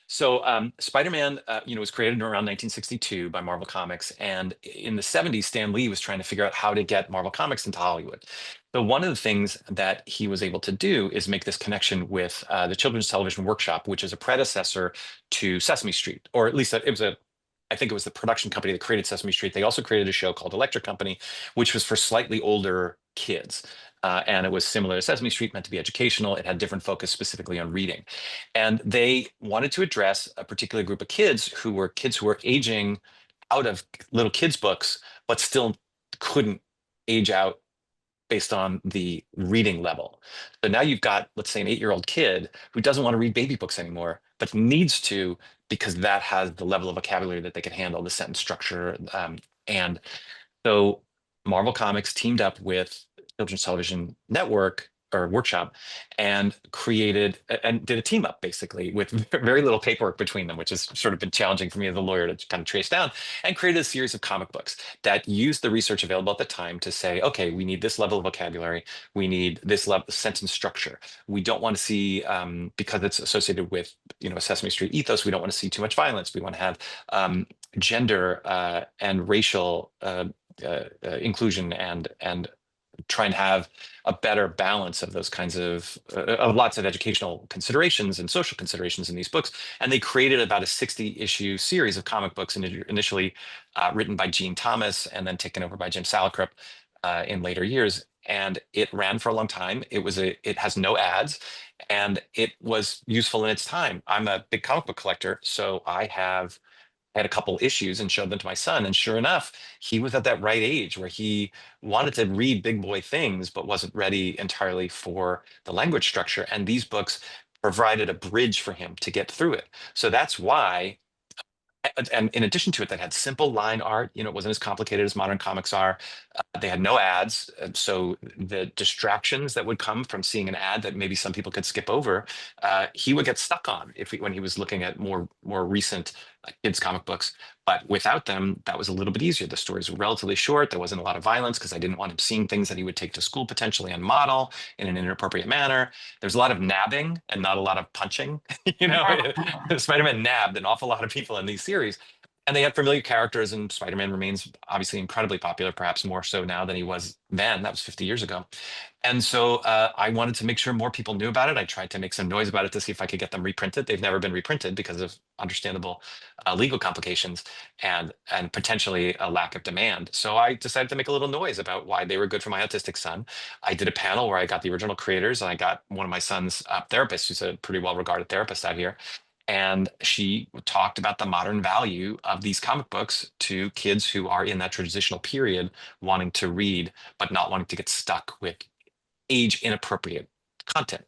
So Spider-Man, was created around 1962 by Marvel Comics, and in the 70s, Stan Lee was trying to figure out how to get Marvel Comics into Hollywood. So one of the things that he was able to do is make this connection with the Children's Television Workshop, which is a predecessor to Sesame Street, or at least it was a. I think it was the production company that created Sesame Street. They also created a show called Electric Company, which was for slightly older kids. And it was similar to Sesame Street, meant to be educational. It had different focus specifically on reading. And they wanted to address a particular group of kids who were aging out of little kids' books, but still couldn't age out based on the reading level. So now you've got, let's say, an 8-year-old kid who doesn't want to read baby books anymore, but needs to because that has the level of vocabulary that they can handle, the sentence structure. And so Marvel Comics teamed up with Children's Television Network or Workshop and created and did a team up basically with very little paperwork between them, which has sort of been challenging for me as a lawyer to kind of trace down, and created a series of comic books that used the research available at the time to say, okay, we need this level of vocabulary, we need this level of sentence structure. We don't want to see, because it's associated with a Sesame Street ethos, we don't want to see too much violence. We want to have gender and racial inclusion and try and have a better balance of those kinds of lots of educational considerations and social considerations in these books. And they created about a 60-issue series of comic books, initially written by Gene Thomas and then taken over by Jim Salicrup in later years. And it ran for a long time. It has no ads, and it was useful in its time. I'm a big comic book collector, so I had a couple issues and showed them to my son. And sure enough, he was at that right age where he wanted to read big boy things, but wasn't ready entirely for the language structure. And these books provided a bridge for him to get through it. So that's why, and in addition to it, that had simple line art. It wasn't as complicated as modern comics are. They had no ads, so the distractions that would come from seeing an ad that maybe some people could skip over, he would get stuck on when he was looking at more recent kids comic books. But without them, that was a little bit easier. The stories were relatively short. There wasn't a lot of violence because I didn't want him seeing things that he would take to school potentially and model in an inappropriate manner. There's a lot of nabbing and not a lot of punching. Spider-Man nabbed an awful lot of people in these series. And they had familiar characters, and Spider-Man remains obviously incredibly popular, perhaps more so now than he was then. That was 50 years ago. And so I wanted to make sure more people knew about it. I tried to make some noise about it to see if I could get them reprinted. They've never been reprinted because of understandable legal complications and potentially a lack of demand. So I decided to make a little noise about why they were good for my autistic son. I did a panel where I got the original creators, and I got one of my son's therapists, who's a pretty well-regarded therapist out here. And she talked about the modern value of these comic books to kids who are in that transitional period, wanting to read, but not wanting to get stuck with age inappropriate content.